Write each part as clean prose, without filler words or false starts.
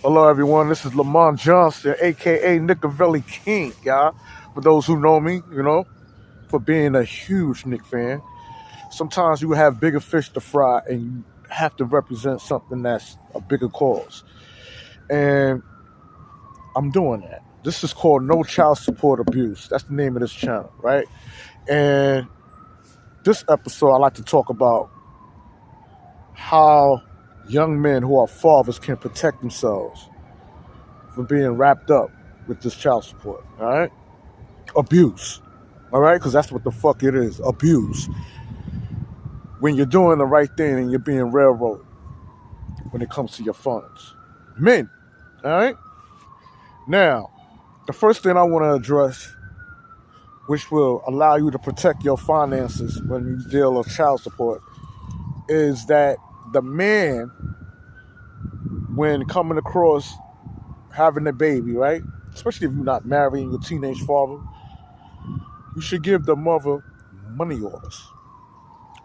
Hello, everyone. This is Lamont Johnson, aka Nicavelli King, y'all. For those who know me, for being a huge Nick fan. Sometimes you have bigger fish to fry, and you have to represent something that's a bigger cause. And I'm doing that. This is called No Child Support Abuse. That's the name of this channel, right? And this episode, I like to talk about how young men who are fathers can protect themselves from being wrapped up with this child support, all right? Abuse, all right? Because that's what the fuck it is, abuse. When you're doing the right thing and you're being railroaded when it comes to your funds. Men, all right? Now, the first thing I want to address, which will allow you to protect your finances when you deal with child support, is that the man, when coming across having a baby, right? Especially if you're not married and you're a teenage father, you should give the mother money orders.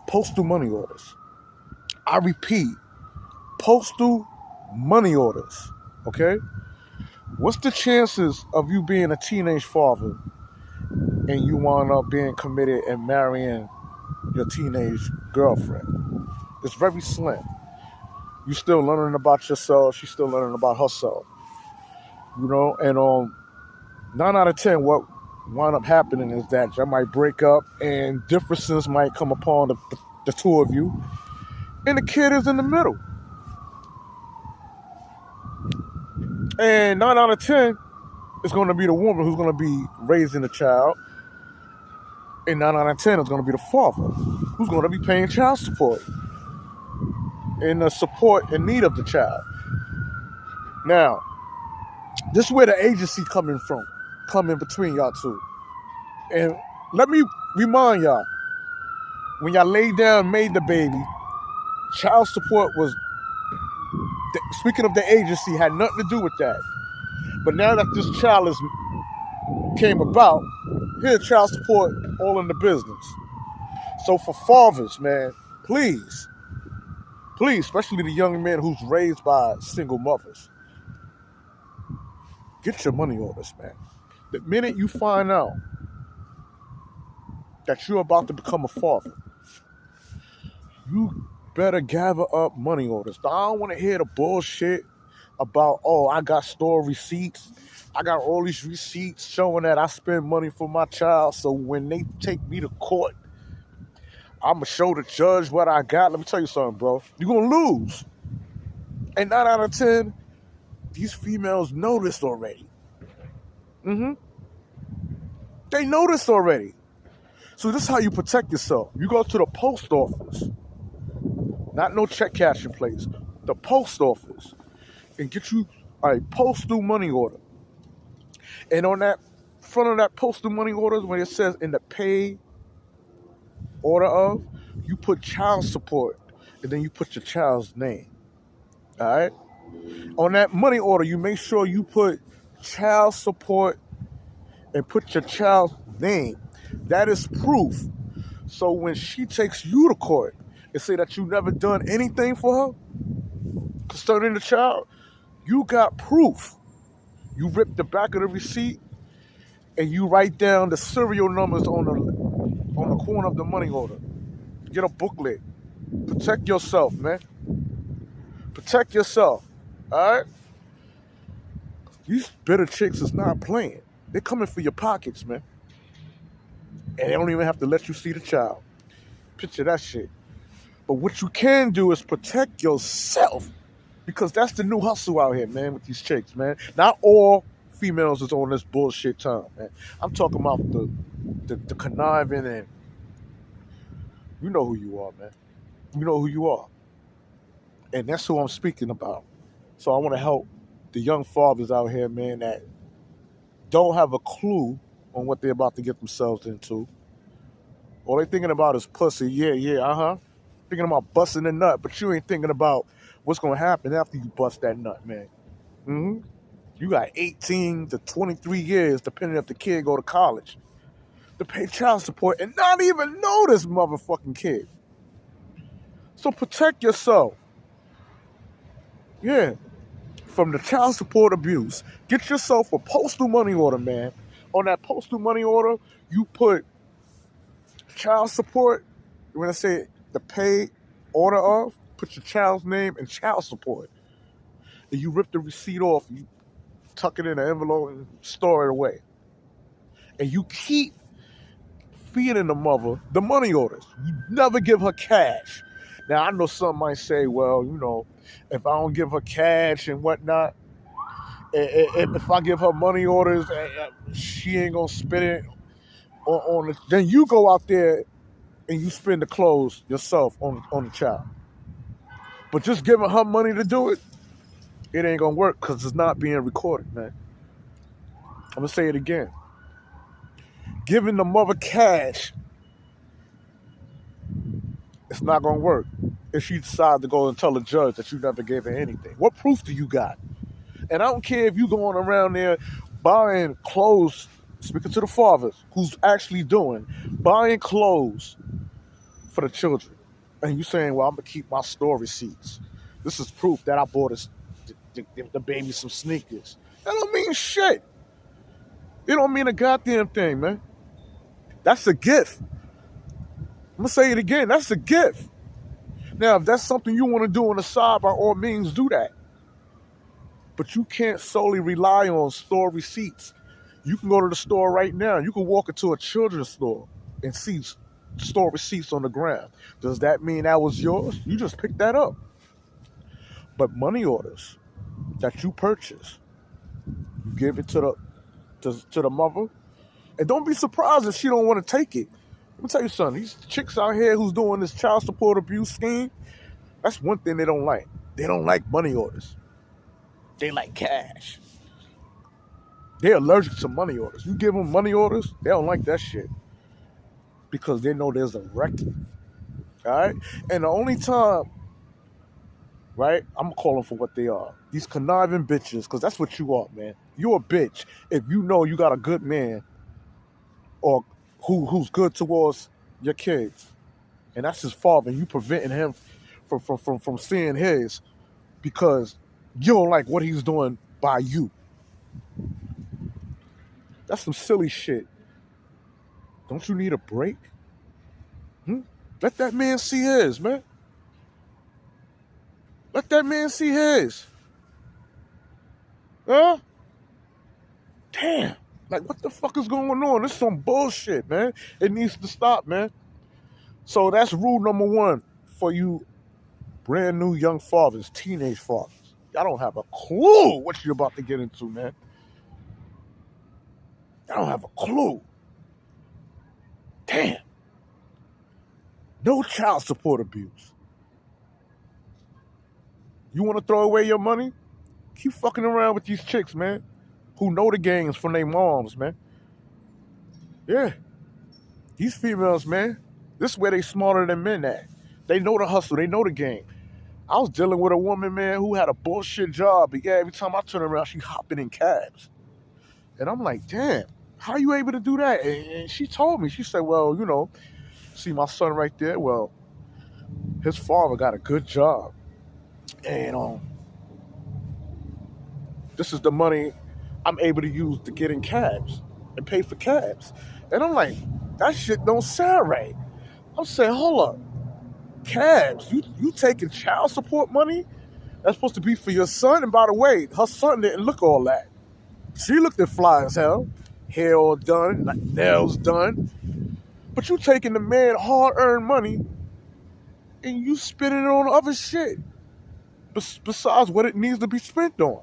Postal money orders. I repeat, postal money orders. Okay? What's the chances of you being a teenage father and you wind up being committed and marrying your teenage girlfriend? It's very slim. You're still learning about yourself. She's still learning about herself. And 9 out of 10, what wind up happening is that y'all might break up and differences might come upon the two of you, and the kid is in the middle. And 9 out of 10 is going to be the woman who's going to be raising the child, and 9 out of 10 is going to be the father who's going to be paying child support and the support and need of the child. Now, this is where the agency come in between y'all two. And let me remind y'all, when y'all laid down and made the baby, child support was, speaking of the agency, had nothing to do with that. But now that this child came about, here's child support all in the business. So for fathers, man, please, especially the young men who's raised by single mothers, get your money orders, man. The minute you find out that you're about to become a father, you better gather up money orders. I don't want to hear the bullshit about, I got store receipts. I got all these receipts showing that I spend money for my child. So when they take me to court, I'm going to show the judge what I got. Let me tell you something, bro. You're going to lose. And 9 out of 10, these females know this already. They know this already. So this is how you protect yourself. You go to the post office. Not no check cashing place. The post office. And get you a postal money order. And on that front of that postal money order, when it says in the pay order of, you put child support. And then you put your child's name. All right? On that money order, you make sure you put child support and put your child's name. That is proof. So when she takes you to court and say that you never done anything for her concerning the child, you got proof. You rip the back of the receipt and you write down the serial numbers on the corner of the money order. Get a booklet. Protect yourself, man. Protect yourself. All right? These bitter chicks is not playing. They're coming for your pockets, man. And they don't even have to let you see the child. Picture that shit. But what you can do is protect yourself. Because that's the new hustle out here, man, with these chicks, man. Not all females is on this bullshit time, man. I'm talking about the conniving, and you know who you are, man. You know who you are. And that's who I'm speaking about. So I want to help the young fathers out here, man, that don't have a clue on what they're about to get themselves into. All they thinking about is pussy. Yeah, thinking about busting a nut, but you ain't thinking about what's going to happen after you bust that nut, man. You got 18 to 23 years, depending if the kid go to college, to pay child support and not even know this motherfucking kid. So protect yourself. Yeah. from the child support abuse. Get yourself a postal money order, man. On that postal money order, you put child support. When I say the pay order of, put your child's name and child support. And you rip the receipt off, you tuck it in an envelope and store it away. And you keep feeding the mother the money orders. You never give her cash. Now, I know some might say, well, if I don't give her cash and whatnot, if I give her money orders, she ain't going to spend it on it. Then you go out there and you spend the clothes yourself on the child. But just giving her money to do it, it ain't going to work because it's not being recorded, man. I'm going to say it again. Giving the mother cash, it's not going to work if she decides to go and tell the judge that you never gave her anything. What proof do you got? And I don't care if you going around there buying clothes, speaking to the fathers, who's actually buying clothes for the children. And you saying, well, I'm going to keep my store receipts. This is proof that I bought the baby some sneakers. That don't mean shit. It don't mean a goddamn thing, man. That's a gift. I'm going to say it again. That's a gift. Now, if that's something you want to do on the side, by all means, do that. But you can't solely rely on store receipts. You can go to the store right now. You can walk into a children's store and see store receipts on the ground. Does that mean that was yours? You just picked that up. But money orders that you purchase, you give it to the mother, and don't be surprised if she don't want to take it. Let me tell you something. These chicks out here who's doing this child support abuse scheme, that's one thing they don't like. They don't like money orders. They like cash. They're allergic to money orders. You give them money orders, they don't like that shit. Because they know there's a record. All right? And the only time, right, I'm going to call them for what they are. These conniving bitches, because that's what you are, man. You're a bitch if you know you got a good man or who's good towards your kids. And that's his father. And you preventing him from seeing his because you don't like what he's doing by you. That's some silly shit. Don't you need a break? Let that man see his, man. Let that man see his. Huh? Damn. Like, what the fuck is going on? This is some bullshit, man. It needs to stop, man. So that's rule number one for you brand new young fathers, teenage fathers. Y'all don't have a clue what you're about to get into, man. Y'all don't have a clue. Damn. No child support abuse. You want to throw away your money? Keep fucking around with these chicks, man, who know the games from their moms, man. Yeah. These females, man, this is where they smarter than men at. They know the hustle. They know the game. I was dealing with a woman, man, who had a bullshit job. But yeah, every time I turn around, she hopping in cabs. And I'm like, damn, how are you able to do that? And she told me, she said, well, see my son right there? Well, his father got a good job. And this is the money I'm able to use to get in cabs and pay for cabs. And I'm like, that shit don't sound right. I'm saying, hold up. Cabs, you taking child support money that's supposed to be for your son? And by the way, her son didn't look all that. She looked at fly as hell, hair all done, like nails done. But you taking the man hard-earned money and you spending it on other shit besides what it needs to be spent on.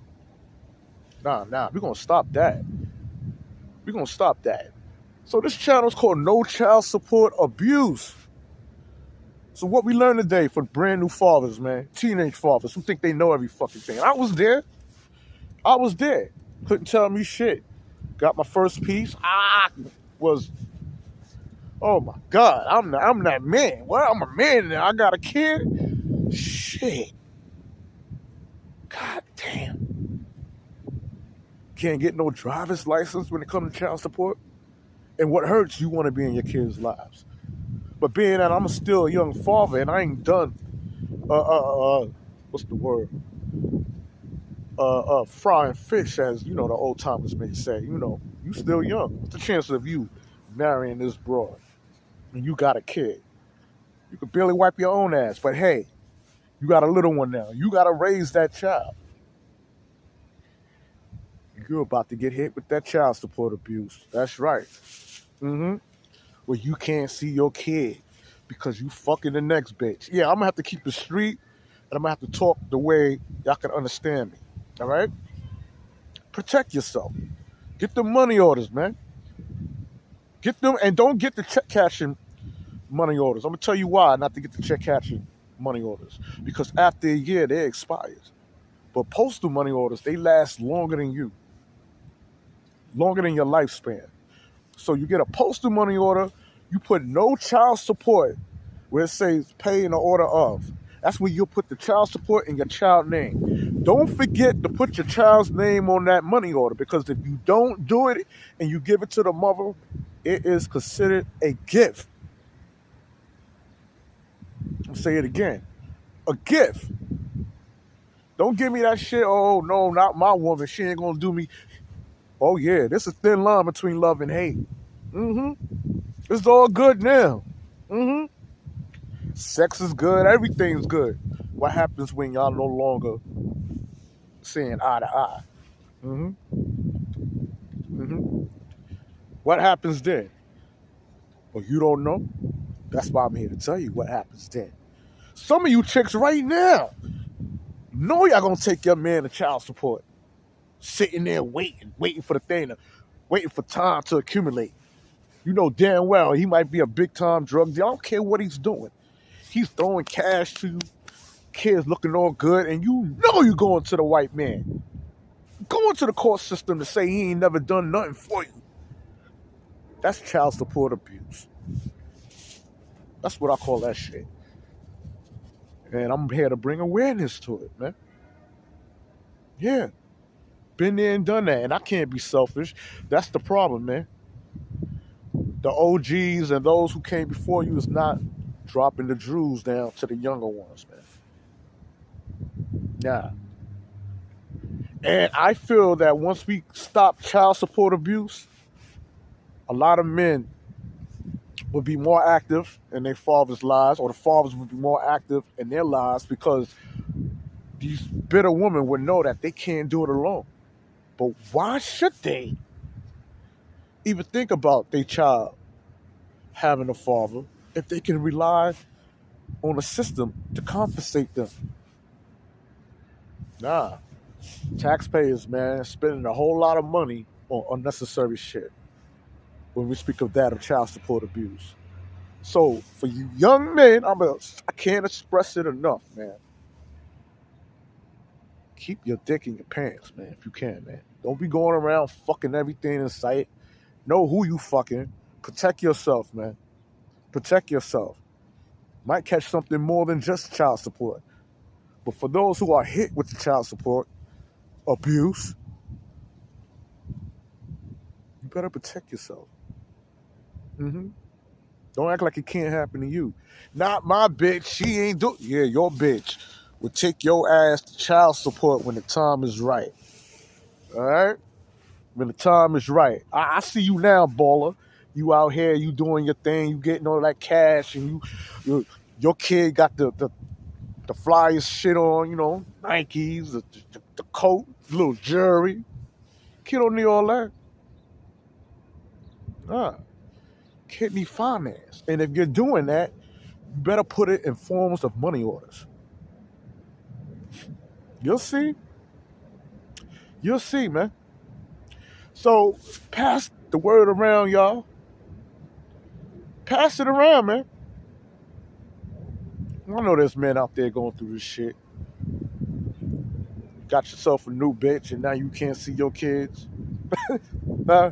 Nah, we're gonna stop that. We're gonna stop that. So this channel is called No Child Support Abuse. So what we learned today for brand new fathers, man, teenage fathers who think they know every fucking thing. I was there. Couldn't tell me shit. Got my first piece. Oh my God, I'm that man. Well, I'm a man now. I got a kid. Shit. God damn. Can't get no driver's license when it comes to child support. And what hurts, you want to be in your kids' lives. But being that I'm still a young father and I ain't done, what's the word? frying fish, as you know, the old timers may say. You still young. What's the chance of you marrying this broad and you got a kid? You could barely wipe your own ass, but hey, you got a little one now. You got to raise that child. You're about to get hit with that child support abuse. That's right. Mm-hmm. Where you can't see your kid because you fucking the next bitch. Yeah, I'm gonna have to keep the street, and I'm gonna have to talk the way y'all can understand me. All right? Protect yourself. Get the money orders, man. Get them, and don't get the check cashing money orders. I'm gonna tell you why not to get the check cashing money orders. Because after a year, they expire. But postal money orders, they last longer than you, longer than your lifespan. So you get a postal money order, you put no child support where it says pay in the order of. That's where you'll put the child support and your child name. Don't forget to put your child's name on that money order, because if you don't do it and you give it to the mother, it is considered a gift. I'll say it again. A gift. Don't give me that shit, oh no, not my woman, she ain't gonna do me. Oh yeah, there's a thin line between love and hate. Mm-hmm. It's all good now. Mm-hmm. Sex is good, everything's good. What happens when y'all no longer seeing eye to eye? Mm-hmm. Mm-hmm. What happens then? Well, you don't know? That's why I'm here to tell you what happens then. Some of you chicks right now know y'all gonna take your man to child support. Sitting there waiting for the thing, waiting for time to accumulate. You know damn well he might be a big time drug dealer. I don't care what he's doing. He's throwing cash to you, kids looking all good, and you know you're going to the white man. Going to the court system to say he ain't never done nothing for you. That's child support abuse. That's what I call that shit. And I'm here to bring awareness to it, man. Yeah. Been there and done that. And I can't be selfish. That's the problem, man. The OGs and those who came before you is not dropping the jewels down to the younger ones, man. Nah. And I feel that once we stop child support abuse, a lot of men would be more active in their fathers' lives, or the fathers would be more active in their lives, because these bitter women would know that they can't do it alone. But why should they even think about their child having a father if they can rely on a system to compensate them? Nah. Taxpayers, man, spending a whole lot of money on unnecessary shit when we speak of that, of child support abuse. So for you young men, I can't express it enough, man. Keep your dick in your pants, man, if you can, man. Don't be going around fucking everything in sight. Know who you fucking. Protect yourself, man. Protect yourself. Might catch something more than just child support. But for those who are hit with the child support abuse, you better protect yourself. Mm-hmm. Don't act like it can't happen to you. Not my bitch. She ain't do. Yeah, your bitch will take your ass to child support when the time is right. All right? When the time is right. I see you now, baller. You out here, you doing your thing, you getting all that cash, and your kid got the flyest shit on, Nikes, the coat, little jewelry. Kid don't need all that. Nah. Kid need finance. And if you're doing that, you better put it in forms of money orders. You'll see. You'll see, man. So pass the word around, y'all. Pass it around, man. I know there's men out there going through this shit. Got yourself a new bitch and now you can't see your kids. Huh?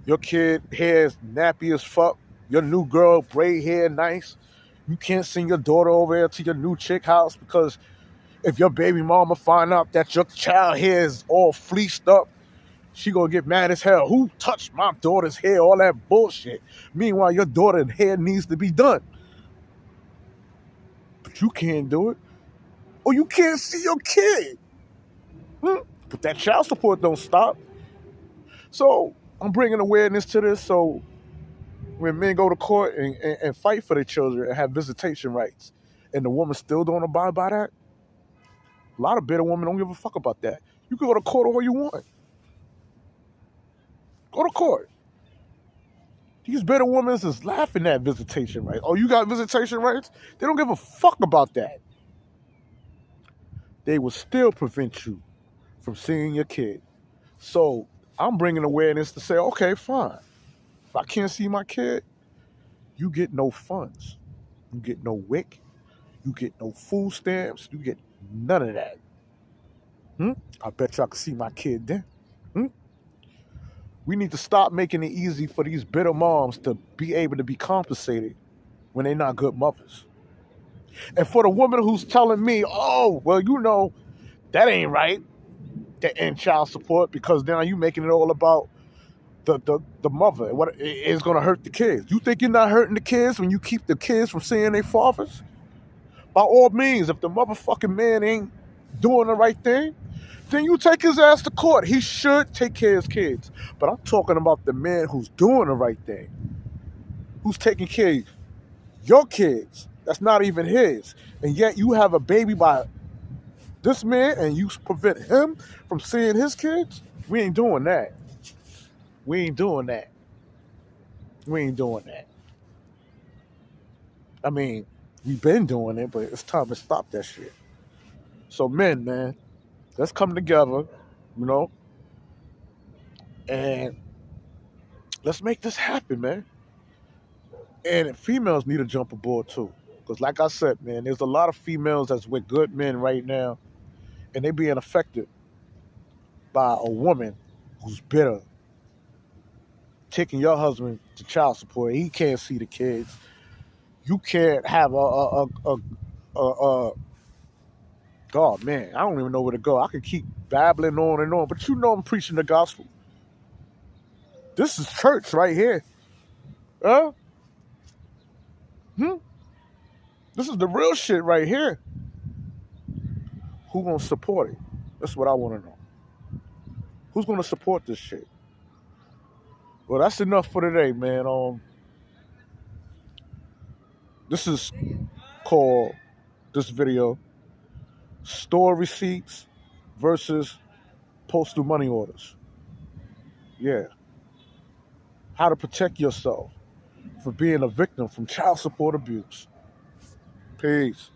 Your kid hair is nappy as fuck. Your new girl, braid hair, nice. You can't send your daughter over there to your new chick house because if your baby mama find out that your child hair is all fleeced up, she gonna get mad as hell. Who touched my daughter's hair? All that bullshit. Meanwhile, your daughter's hair needs to be done. But you can't do it. Or you can't see your kid. But that child support don't stop. So I'm bringing awareness to this. So when men go to court and fight for their children and have visitation rights, and the woman still don't abide by that, a lot of bitter women don't give a fuck about that. You can go to court all you want. Go to court. These bitter women is laughing at visitation rights. Oh, you got visitation rights? They don't give a fuck about that. They will still prevent you from seeing your kid. So I'm bringing awareness to say, okay, fine. If I can't see my kid, you get no funds. You get no WIC. You get no food stamps. You get none of that. I bet y'all can see my kid then. We need to stop making it easy for these bitter moms to be able to be compensated when they're not good mothers. And for the woman who's telling me, oh, well, that ain't right, to end child support, because now you making it all about the mother. What is going to hurt the kids? You think you're not hurting the kids when you keep the kids from seeing their fathers? By all means, if the motherfucking man ain't doing the right thing, then you take his ass to court. He should take care of his kids. But I'm talking about the man who's doing the right thing, who's taking care of your kids. That's not even his. And yet you have a baby by this man and you prevent him from seeing his kids? We ain't doing that. We ain't doing that. We ain't doing that. I mean, we've been doing it, but it's time to stop that shit. So men, man, let's come together, and let's make this happen, man. And females need to jump aboard too. Because like I said, man, there's a lot of females that's with good men right now, and they being affected by a woman who's bitter, taking your husband to child support. He can't see the kids. You can't have a God, man, I don't even know where to go. I could keep babbling on and on, but I'm preaching the gospel. This is church right here. Huh? This is the real shit right here. Who gonna support it? That's what I want to know. Who's gonna support this shit? Well, that's enough for today, man. This is called, this video, store receipts versus postal money orders. Yeah. How to protect yourself from being a victim from child support abuse. Peace.